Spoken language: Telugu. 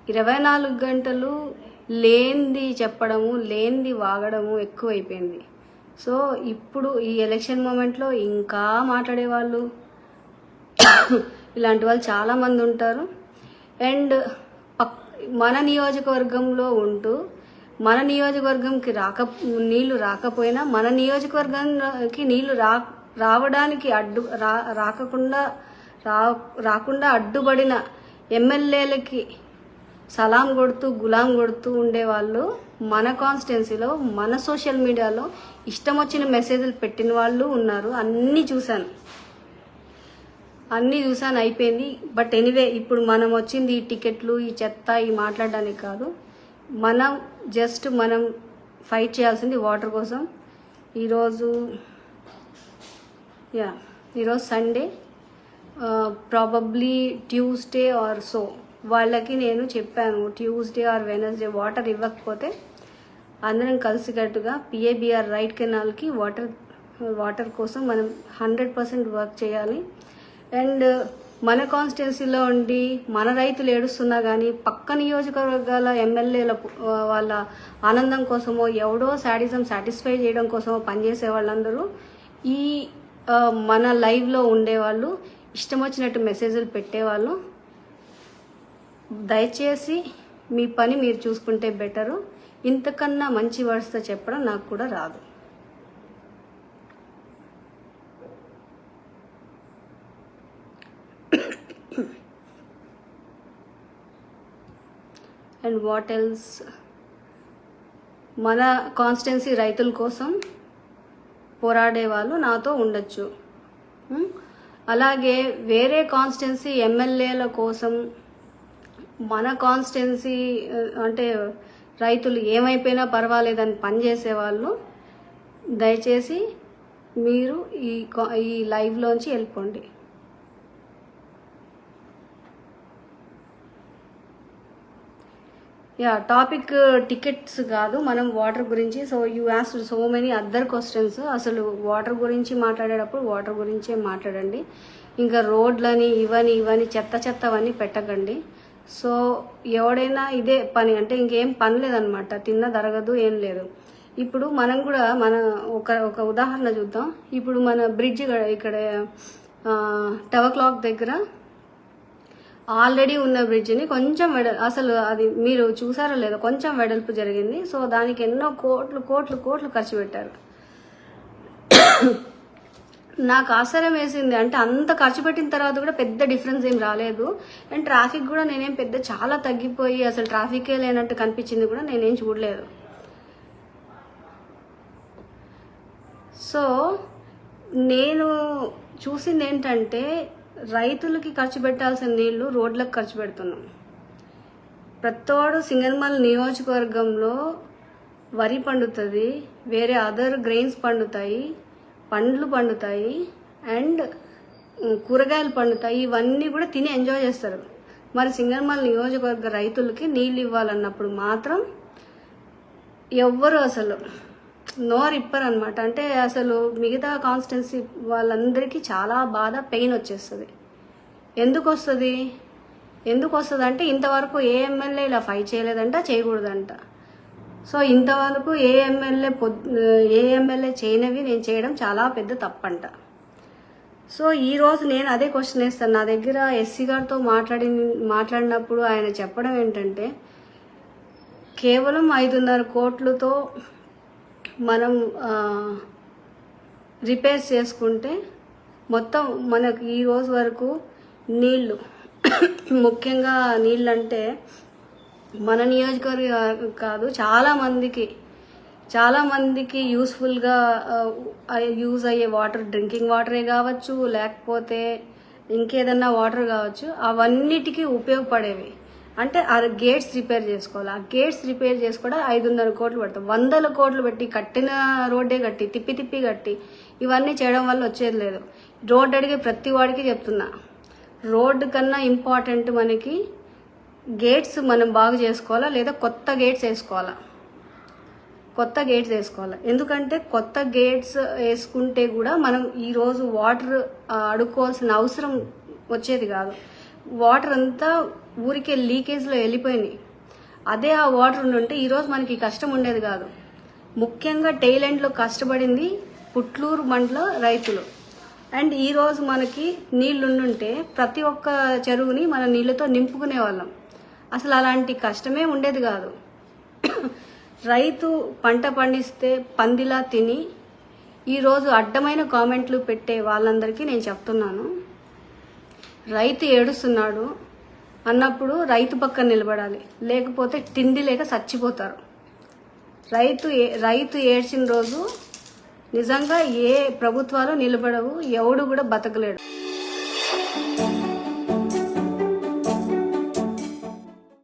24 గంటలు లేనిది చెప్పడము, లేనిది వాగడము ఎక్కువైపోయింది. సో ఇప్పుడు ఈ ఎలక్షన్ మూమెంట్లో ఇంకా మాట్లాడేవాళ్ళు ఇలాంటి వాళ్ళు చాలామంది ఉంటారు. అండ్ మన నియోజకవర్గంలో ఉంటూ మన నియోజకవర్గంకి నీళ్లు రాకపోయినా మన నియోజకవర్గానికి నీళ్లు రావడానికి రాకుండా అడ్డుపడిన ఎమ్మెల్యేలకి సలాం కొడుతూ గులాం కొడుతూ ఉండేవాళ్ళు మన కాన్స్టిట్యున్సీలో, మన సోషల్ మీడియాలో ఇష్టం వచ్చిన మెసేజ్లు పెట్టిన వాళ్ళు ఉన్నారు. అన్నీ చూశాను, అయిపోయింది. బట్ ఎనీవే, ఇప్పుడు మనం వచ్చింది ఈ టికెట్లు, ఈ చెత్త, ఈ మాట్లాడడానికి కాదు. మనం ఫైట్ చేయాల్సింది వాటర్ కోసం. ఈరోజు Sunday, probably Tuesday or so వాళ్ళకి నేను చెప్పాను, ట్యూస్డే ఆర్ వెనస్డే వాటర్ ఇవ్వకపోతే అందరం కలిసికట్టుగా పిఏబిఆర్ రైట్ కెనాల్కి వాటర్ కోసం మనం 100% వర్క్ చేయాలి. అండ్ మన కాన్స్టిట్యున్సీలో ఉండి మన రైతులు ఏడుస్తున్నా కానీ పక్క నియోజకవర్గాల ఎమ్మెల్యేల వాళ్ళ ఆనందం కోసమో, ఎవడో సాటిస్ఫై చేయడం కోసమో పనిచేసే వాళ్ళందరూ ఈ మన లైవ్లో ఉండేవాళ్ళు, ఇష్టం వచ్చినట్టు మెసేజ్లు పెట్టేవాళ్ళు. దయచేసి మీ పని మీరు చూసుకుంటే బెటరు. ఇంతకన్నా మంచి వర్డ్స్తో చెప్పడం నాకు కూడా రాదు. అండ్ వాట్ ఎల్స్, మన కాన్స్టిట్యున్సీ రైతుల కోసం పోరాడే వాళ్ళు నాతో ఉండొచ్చు. అలాగే వేరే కాన్స్టిట్యున్సీ ఎమ్మెల్యేల కోసం మన కాన్స్టిట్యున్సీ అంటే రైతులు ఏమైపోయినా పర్వాలేదని పనిచేసేవాళ్ళు దయచేసి మీరు ఈ లైవ్లోంచి వెళ్ళిపోండి. టాపిక్ టికెట్స్ కాదు, మనం వాటర్ గురించి. So you asked so many other questions. అసలు వాటర్ గురించి మాట్లాడేటప్పుడు వాటర్ గురించే మాట్లాడండి. ఇంకా రోడ్లని ఇవని చెత్తవన్నీ పెట్టకండి. సో ఎవడైనా ఇదే పని అంటే ఇంకేం పని లేదనమాట, తిన్న తరగదు, ఏం లేదు. ఇప్పుడు మనం కూడా ఒక ఉదాహరణ చూద్దాం. ఇప్పుడు మన బ్రిడ్జ్ ఇక్కడ టవర్ క్లాక్ దగ్గర ఆల్రెడీ ఉన్న బ్రిడ్జిని కొంచెం అసలు అది మీరు చూసారో లేదో, కొంచెం వెడల్పు జరిగింది. సో దానికి ఎన్నో కోట్లు ఖర్చు పెట్టారు. నాకు ఆశ్చర్యం వేసింది, అంటే అంత ఖర్చు పెట్టిన తర్వాత కూడా పెద్ద డిఫరెన్స్ ఏం రాలేదు. అండ్ ట్రాఫిక్ కూడా నేనేం చాలా తగ్గిపోయి అసలు ట్రాఫికే లేనట్టు కనిపించింది కూడా నేనేం చూడలేదు. సో నేను చూసింది ఏంటంటే, రైతులకి ఖర్చు పెట్టాల్సిన నీళ్లు రోడ్లకు ఖర్చు పెడుతున్నాం. ప్రతోడు సింగనమల నియోజకవర్గంలో వరి పండుతుంది, వేరే అదర్ గ్రెయిన్స్ పండుతాయి, పండ్లు పండుతాయి, అండ్ కూరగాయలు పండుతాయి. ఇవన్నీ కూడా తిని ఎంజాయ్ చేస్తారు. మరి సింగనమల నియోజకవర్గ రైతులకి నీళ్ళు ఇవ్వాలన్నప్పుడు మాత్రం ఎవ్వరు అసలు నోరిప్పరు అనమాట. అంటే అసలు మిగతా కాన్స్టిట్యున్సీ వాళ్ళందరికీ చాలా బాధ, పెయిన్ వచ్చేస్తుంది. ఎందుకు వస్తుంది అంటే ఇంతవరకు ఏ ఎమ్మెల్యే ఇలా ఫైట్ చేయలేదంట, చేయకూడదంట. సో ఇంతవరకు ఏ ఎమ్మెల్యే చేయనివి నేను చేయడం చాలా పెద్ద తప్పంట. సో ఈరోజు నేను అదే క్వశ్చన్ వేస్తాను. నా దగ్గర ఎస్సీ గారితో మాట్లాడినప్పుడు ఆయన చెప్పడం ఏంటంటే, కేవలం 5.5 కోట్లతో మనం రిపేర్స్ చేసుకుంటే మొత్తం మనకు ఈ రోజు వరకు నీళ్ళు, ముఖ్యంగా నీళ్ళు అంటే మన నియోజకవర్గం కాదు, చాలామందికి యూస్ఫుల్గా యూజ్ అయ్యే వాటర్, డ్రింకింగ్ వాటరే కావచ్చు, లేకపోతే ఇంకేదన్నా వాటర్ కావచ్చు, అవన్నిటికీ ఉపయోగపడేవి. అంటే ఆ గేట్స్ రిపేర్ చేసుకోవాలి. ఆ గేట్స్ రిపేర్ చేసుకోవడం 5.5 కోట్లు పడతాం. 100 కోట్లు పెట్టి కట్టిన రోడ్డే కట్టి తిప్పి కట్టి ఇవన్నీ చేయడం వల్ల వచ్చేది లేదు. రోడ్డు అడిగే ప్రతి వాడికి చెప్తున్నా, రోడ్డు కన్నా ఇంపార్టెంట్ మనకి గేట్స్ మనం బాగు చేసుకోవాలా, లేదా కొత్త గేట్స్ వేసుకోవాలా. ఎందుకంటే కొత్త గేట్స్ వేసుకుంటే కూడా మనం ఈరోజు వాటర్ అడుక్కోవాల్సిన అవసరం వచ్చేది కాదు. వాటర్ అంతా ఊరికే లీకేజ్లో వెళ్ళిపోయినాయి. అదే ఆ వాటర్ ఉంటే ఈరోజు మనకి కష్టం ఉండేది కాదు. ముఖ్యంగా టెయిల్ ఎండ్లో కష్టపడింది పుట్లూరు మండల రైతులు. అండ్ ఈరోజు మనకి నీళ్లు ఉండుంటే ప్రతి ఒక్క చెరువుని మనం నీళ్ళతో నింపుకునే వాళ్ళం. అసలు అలాంటి కష్టమే ఉండేది కాదు. రైతు పంట పండిస్తే పందిలా తిని ఈరోజు అడ్డమైన కామెంట్లు పెట్టే వాళ్ళందరికీ నేను చెప్తున్నాను, రైతు ఏడుస్తున్నాడు అన్నప్పుడు రైతు పక్కన నిలబడాలి, లేకపోతే తిండి లేక చచ్చిపోతారు. రైతు ఏడ్చిన రోజు నిజంగా ఏ ప్రభుత్వాలు నిలబడవు, ఎవడు కూడా బతకలేడు.